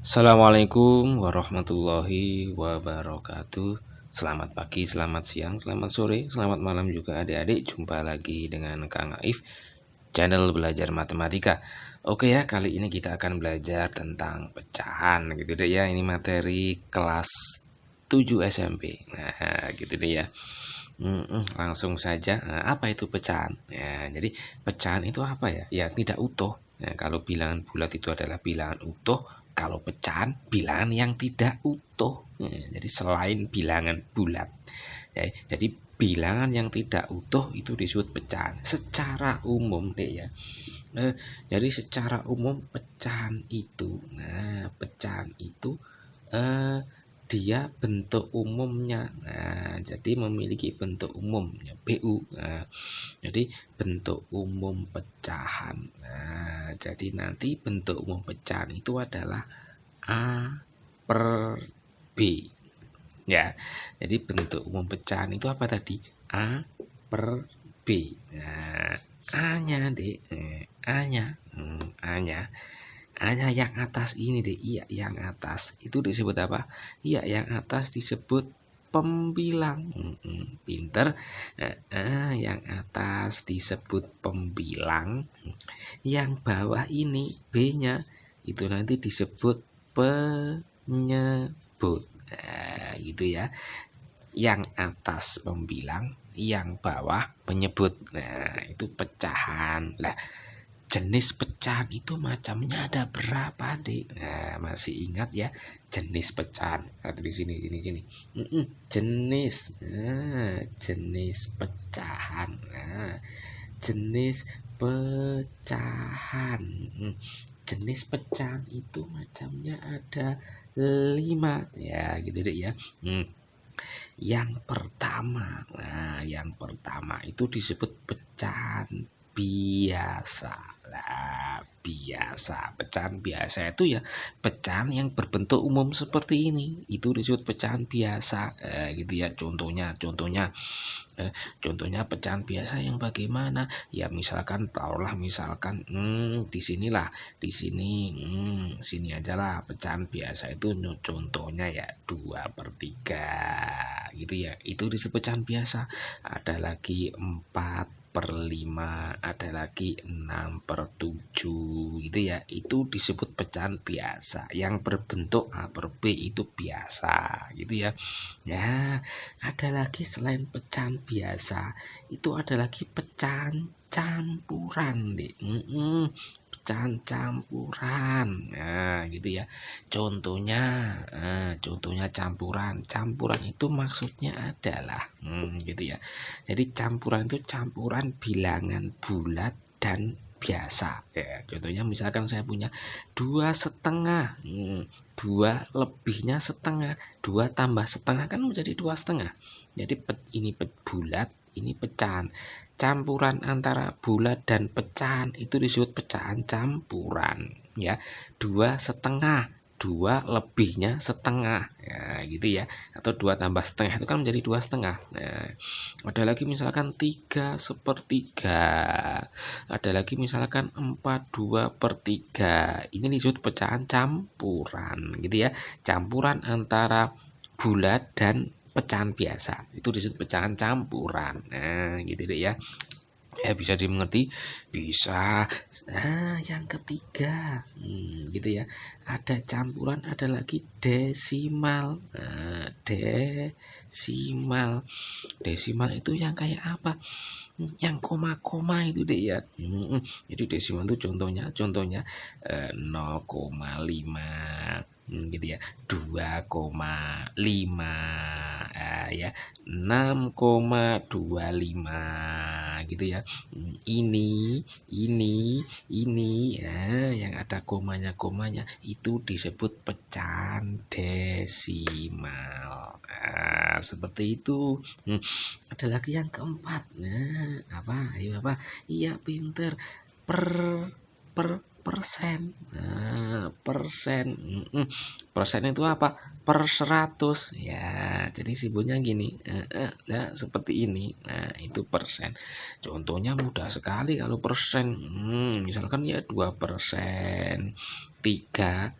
Assalamualaikum warahmatullahi wabarakatuh. Selamat pagi, selamat siang, selamat sore, selamat malam juga adik-adik. Jumpa lagi dengan Kang Aif, channel belajar matematika. Oke ya, kali ini kita akan belajar tentang pecahan gitu deh ya. Ini materi kelas 7 SMP. Nah, gitu deh ya. Langsung saja. Nah, apa itu pecahan? Ya, jadi pecahan itu apa ya? Ya tidak utuh. Nah, kalau bilangan bulat itu adalah bilangan utuh, kalau pecahan bilangan yang tidak utuh. Ya, jadi selain bilangan bulat. Ya, jadi bilangan yang tidak utuh itu disebut pecahan. Secara umum deh ya. Jadi secara umum pecahan itu eh, dia bentuk umumnya. Nah, jadi memiliki bentuk umumnya BU. Nah, jadi bentuk umum pecahan. Nah, jadi nanti bentuk umum pecahan itu adalah A per B. Ya, jadi bentuk umum pecahan itu apa tadi? A per B. Nah, A-nya deh, A-nya, A-nya hanya yang atas ini deh, iya yang atas itu disebut apa? Iya yang atas disebut pembilang. Pinter. Yang atas disebut pembilang, yang bawah ini B-nya itu nanti disebut penyebut. Nah, gitu ya. Yang atas pembilang, yang bawah penyebut. Nah, itu pecahan. Lah, jenis pecahan itu macamnya ada berapa, Dik? Nah, masih ingat ya jenis pecahan? Nah, di sini. Jenis. Nah, jenis pecahan. Nah, jenis pecahan. Jenis pecahan itu macamnya ada 5 ya, gitu deh ya. Yang pertama itu disebut pecahan biasa. Pecahan biasa itu ya pecahan yang berbentuk umum seperti ini, itu disebut pecahan biasa. Gitu ya. Contohnya pecahan biasa yang bagaimana? Ya misalkan taruhlah di sini aja lah pecahan biasa itu contohnya ya 2/3 gitu ya. Itu disebut pecahan biasa. Ada lagi 4/5, ada lagi 6/7 gitu ya. Itu disebut pecahan biasa yang berbentuk A per B, itu biasa gitu ya. Ya, ada lagi selain pecahan biasa, itu ada lagi pecahan campuran deh. Pecahan campuran. Nah, gitu ya. Contohnya campuran itu maksudnya adalah gitu ya. Jadi campuran itu campuran bilangan bulat dan biasa ya. Contohnya misalkan saya punya 2,5, 2 lebihnya setengah, 2 tambah setengah kan menjadi 2,5. Jadi ini bulat, ini pecahan. Campuran antara bulat dan pecahan itu disebut pecahan campuran ya. 2,5, 2 lebihnya setengah ya, gitu ya. Atau 2 tambah setengah itu kan menjadi 2,5. Nah, ada lagi misalkan 3/3, ada lagi misalkan 4/2/3. Ini disebut pecahan campuran gitu ya. Campuran antara bulat dan pecahan biasa itu disebut pecahan campuran. Nah, gitu deh ya. Ya, bisa dimengerti? Bisa. Nah, yang ketiga, gitu ya. Ada campuran, ada lagi desimal. Nah, desimal itu yang kayak apa? Yang koma-koma itu deh ya. Jadi desimal itu contohnya 0,5 gitu ya, 2,5 ya, 6,25 gitu ya. Ini ya, yang ada komanya itu disebut pecahan desimal. Seperti itu. Ada lagi yang keempat. Nah, apa? Ayo apa? Iya, pinter. Persen. Nah, persen. Persen itu apa? Per 100 ya. Jadi simbolnya gini. Ya, seperti ini. Nah, itu persen. Contohnya mudah sekali kalau persen. Misalkan ya 2%, 3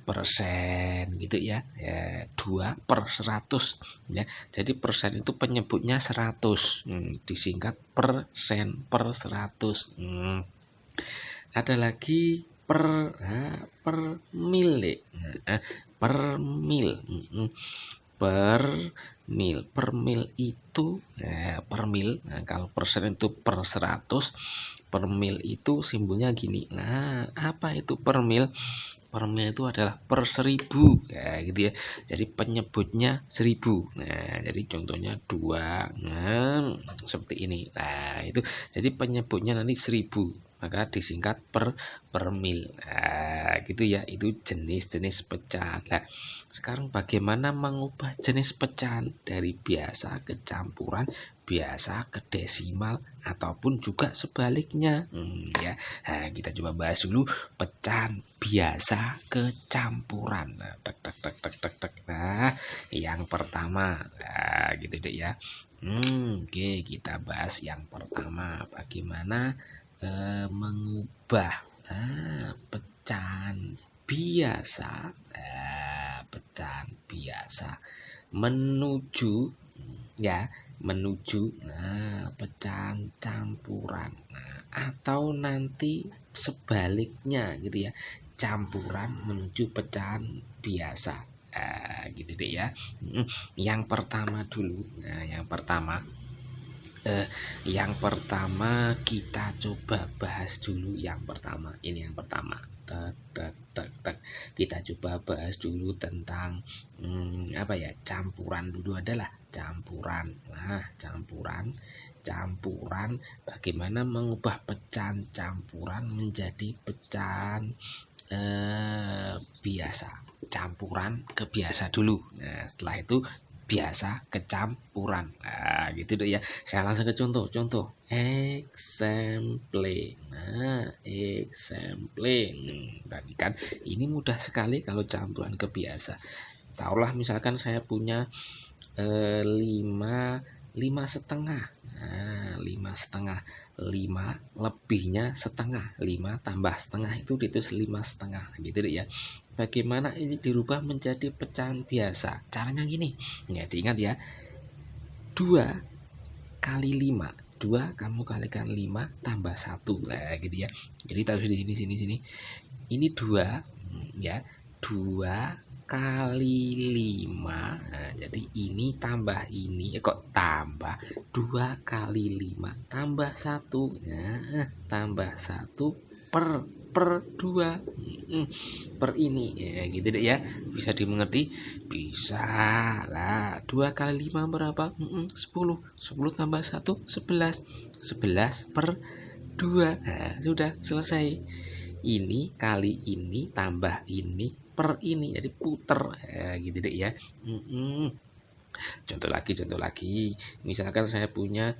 persen gitu ya, 2/100 ya. Jadi persen itu penyebutnya 100, disingkat persen per 100. Ada lagi per mil deh. Per mil. Per mil itu per mil. Nah, kalau persen itu per 100, per mil itu simbolnya gini. Nah, apa itu per mil? Per mil itu adalah per 1000 ya gitu ya. Jadi penyebutnya 1000. Nah, jadi contohnya 2. Nah, seperti ini. Nah, itu jadi penyebutnya nanti 1000. Maka disingkat per mil. Nah, gitu ya. Itu jenis-jenis pecahan. Nah, sekarang bagaimana mengubah jenis pecahan dari biasa ke campuran, biasa ke desimal, ataupun juga sebaliknya ya. Nah, kita coba bahas dulu pecahan biasa ke campuran. Nah, Nah, yang pertama, nah, gitu deh ya. Oke, kita bahas yang pertama, bagaimana mengubah pecahan biasa, pecahan biasa menuju ya, menuju pecahan campuran. Nah, atau nanti sebaliknya gitu ya, campuran menuju pecahan biasa. Gitu deh ya. Yang pertama dulu. Nah, yang pertama kita coba bahas dulu yang pertama. Ini yang pertama. Kita coba bahas dulu tentang apa ya? Campuran dulu adalah campuran. Nah, campuran bagaimana mengubah pecahan campuran menjadi pecahan biasa. Campuran ke biasa dulu. Nah, setelah itu biasa ke-campuran. Nah, gitu deh ya. Saya langsung ke contoh. Exemple. Nah, exemple. Perhatikan, ini mudah sekali kalau campuran ke biasa. Taruhlah misalkan saya punya 5,5. Nah, 5,5. 5 lebihnya setengah. 5 tambah setengah itu ditulis 5,5. Gitu deh ya. Bagaimana ini dirubah menjadi pecahan biasa? Caranya gini. Ya, diingat ya. 2 kali 5. 2 kamu kalikan 5 tambah 1. Nah, gitu ya. Jadi taruh di sini. Ini 2 ya. 2 kali 5. Nah, jadi ini tambah ini. Kok tambah? 2 kali 5 tambah 1. Nah, tambah 1 per 2 per ini ya, gitu deh ya. Bisa dimengerti? Bisa lah. 2 kali 5 berapa? 10 tambah 1 11 per 2. Nah, sudah selesai. Ini kali ini tambah ini per ini, jadi puter ya, gitu deh ya. Contoh lagi. Misalkan saya punya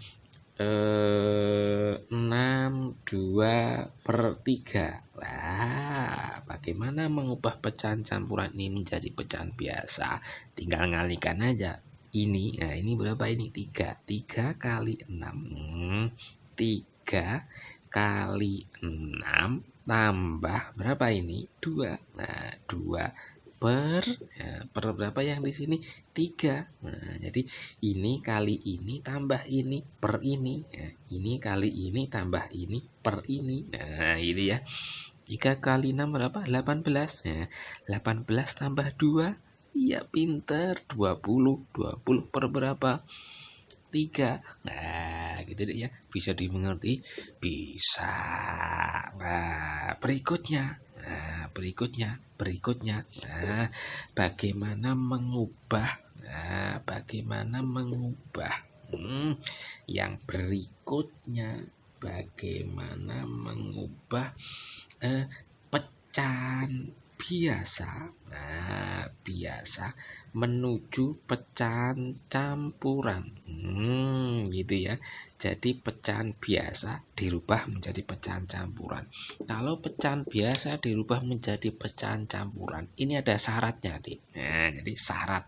6/2/3. Wah, bagaimana mengubah pecahan campuran ini menjadi pecahan biasa? Tinggal ngalihkan aja. Ini, nah ini berapa ini? 3. 3 kali 6. 3 kali 6 tambah berapa ini? 2. Nah, 2 per berapa yang di sini? 3. Nah, jadi ini kali ini tambah ini per ini. Nah, ini kali ini tambah ini per ini. Nah, ini ya. 3 kali 6 berapa? 18. Nah, 18 tambah 2. Iya, pinter. 20. 20 per berapa? 3. Nah, gitu deh ya. Bisa dimengerti? Bisa. Nah, berikutnya. Nah, bagaimana mengubah? Yang berikutnya, bagaimana mengubah pecahan biasa. Nah, biasa menuju pecahan campuran. Gitu ya. Jadi pecahan biasa dirubah menjadi pecahan campuran. Kalau pecahan biasa dirubah menjadi pecahan campuran, ini ada syaratnya, Dik. Nah, jadi syarat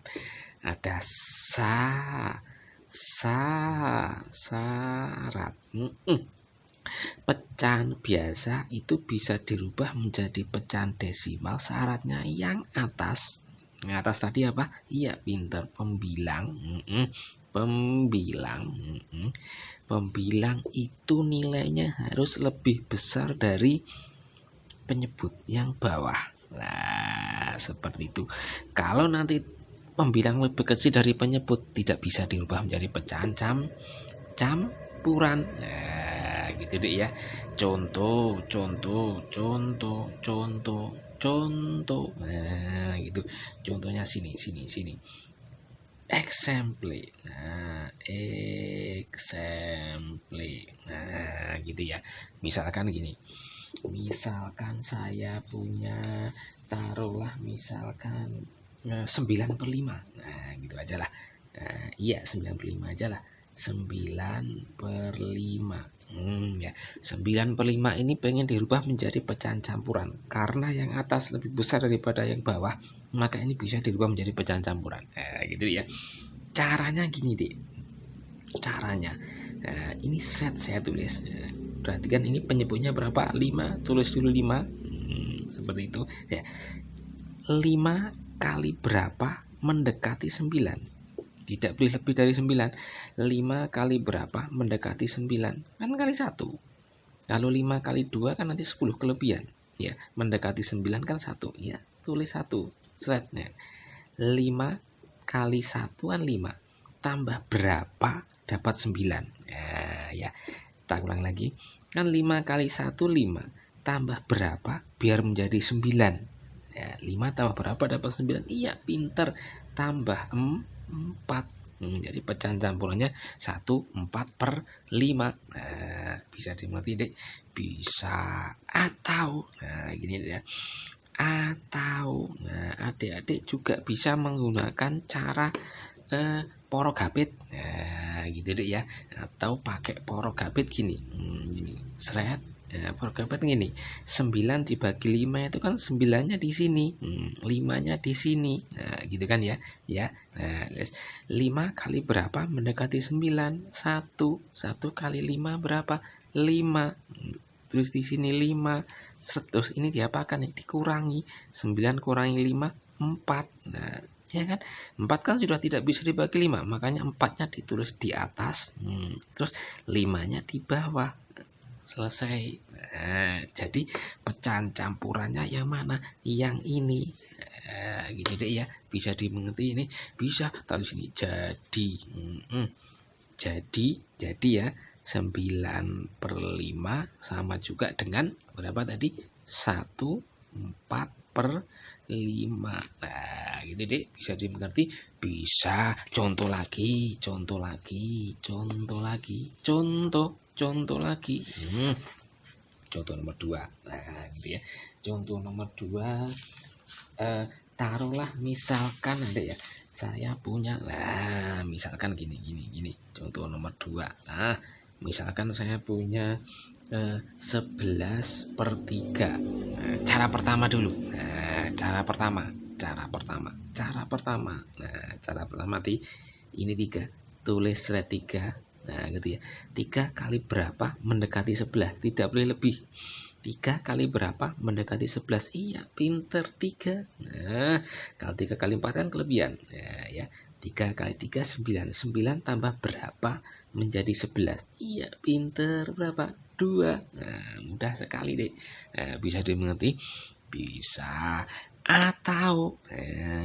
ada syarat. Pecahan biasa itu bisa dirubah menjadi pecahan desimal, syaratnya yang atas. Yang atas tadi apa? Iya, pinter. Pembilang. Pembilang. Pembilang itu nilainya harus lebih besar dari penyebut yang bawah. Nah, seperti itu. Kalau nanti pembilang lebih kecil dari penyebut, tidak bisa dirubah menjadi pecahan campuran. Nah, gitu deh ya. Contoh. Nah, gitu. Contohnya sini. Example. Nah, gitu ya. Misalkan gini. Misalkan saya punya, taruhlah misalkan 9/5. Nah, gitu aja lah. Nah, iya 9/5 aja lah. 9/5. Ya. 9/5 ini pengen dirubah menjadi pecahan campuran. Karena yang atas lebih besar daripada yang bawah, maka ini bisa dirubah menjadi pecahan campuran. Nah, gitu ya. Caranya gini deh. Caranya. Nah, ini set saya tulis. Perhatikan ini penyebutnya berapa? 5. Tulis dulu 5. Seperti itu. Ya. 5 kali berapa mendekati 9? Tidak boleh lebih dari 9. 5 kali berapa mendekati 9? Kan kali 1. Lalu 5 kali 2 kan nanti 10 kelebihan. Ya, mendekati 9 kan 1. Ya, tulis 1. Sretnya. 5 kali 1 kan 5. Tambah berapa dapat 9. Ya. Tak ulang lagi. Kan 5 kali 1 5. Tambah berapa biar menjadi 9. Ya, 5 tambah berapa dapat 9. Iya, pinter. Tambah 4. Jadi pecahan campurannya 1/4/5. Nah, bisa dimengerti dek. Bisa. Atau gini ya. Atau adik-adik juga bisa menggunakan cara porogabit. Nah, gitu deh ya. Atau pakai porogabit gini. Gini. Seret. Porogabit gini. 9 dibagi 5 itu kan 9-nya di sini. 5-nya di sini. Nah, gitu kan ya. Ya. Nah, 5 kali berapa mendekati 9? 1. 1 kali 5 berapa? 5. Tulis di sini 5. Terus ini diapakan nih? Dikurangi. 9 kurangi 5, 4. Nah, ya kan? 4 kan sudah tidak bisa dibagi 5, makanya 4-nya ditulis di atas, terus 5-nya di bawah. Selesai. Nah, jadi pecahan campurannya yang mana? Yang ini. Gini deh ya, bisa dimengerti ini, bisa taruh sini. Jadi ya 9/5 sama juga dengan berapa tadi? 1/4/5. Nah, gitu deh, bisa dimengerti. Bisa. Contoh lagi. Contoh lagi. Contoh nomor 2. Nah, gitu ya. Contoh nomor 2, taruhlah misalkan ada ya. Saya punya, misalkan gini. Contoh nomor 2. Nah, misalkan saya punya 11/3. Cara pertama dulu. Cara pertama. Cara pertama ini 3. Tulis red 3. Nah, gitu ya. 3 kali berapa mendekati 11? Tidak boleh lebih. 3 kali berapa mendekati 11? Iya, pinter 3. Nah, kalau 3 kali 4 kan kelebihan. Nah, ya. 3 kali 3 9. 9 tambah berapa menjadi 11? Iya, pinter. Berapa? 2. Nah, mudah sekali deh. Nah, bisa dimengerti? Bisa. Atau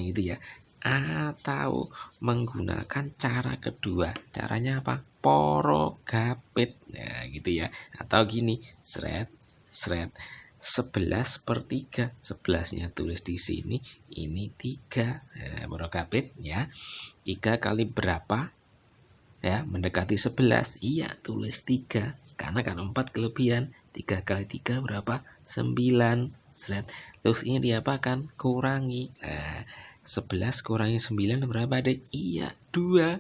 gitu ya. Atau menggunakan cara kedua. Caranya apa? Porogabit. Nah, gitu ya. Atau gini, seret 11/3. 11-nya tulis di sini, ini 3. Porogabit ya. 3 kali berapa? Ya, mendekati 11. Iya, tulis 3. Karena kan 4 kelebihan. 3 kali 3 berapa? 9. Terus ini diapakan? Kurangi. 11 kurangi 9 berapa deh? Iya, 2.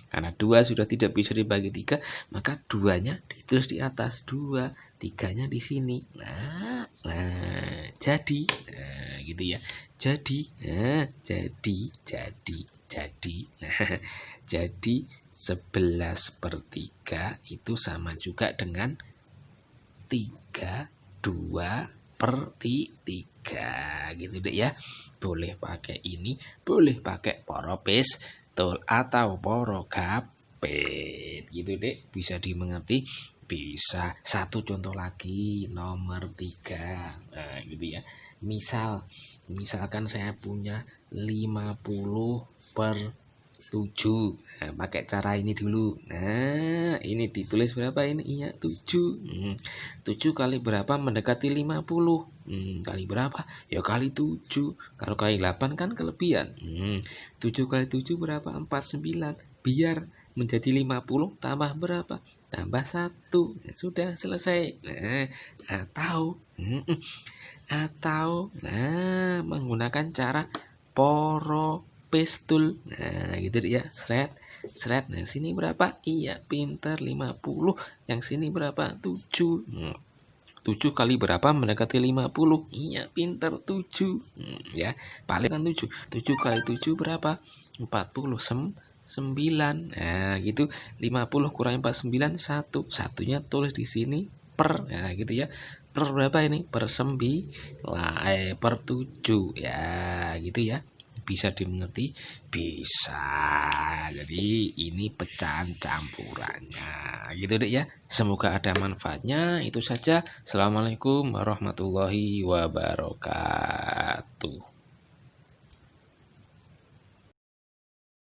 Karena 2 sudah tidak bisa dibagi 3, maka 2-nya ditulis di atas. 2. 3-nya di sini. Nah, jadi. Gitu ya. Jadi. Jadi 11/3 itu sama juga dengan 3, 2 per 3 gitu deh ya. Boleh pakai ini, boleh pakai poro pistol atau poro gapit gitu deh, bisa dimengerti. Bisa satu contoh lagi nomor 3. Nah gitu ya, misalkan saya punya 50 per 7. Nah, pakai cara ini dulu. Nah, ini ditulis berapa ini? Iya, 7. 7 kali berapa mendekati 50? Kali berapa? Ya kali 7. Kalau kali 8 kan kelebihan. 7 kali 7 berapa? 49. Biar menjadi 50 tambah berapa? Tambah 1. Ya, sudah selesai. Nah, atau menggunakan cara poro pistol. Nah gitu ya, seret. Nah sini berapa? Iya pinter, 50. Yang sini berapa? 7. 7 kali berapa mendekati 50? Iya pinter, 7. Ya paling kan 7. 7 kali 7 berapa? 49. Nah gitu, 50 kurang 49 1. Satunya tulis di sini per. Nah gitu ya, per berapa ini? Per 9, per 7 ya gitu ya. Bisa dimengerti? Bisa. Jadi ini pecahan campurannya gitu deh ya. Semoga ada manfaatnya. Itu saja. Assalamualaikum warahmatullahi wabarakatuh.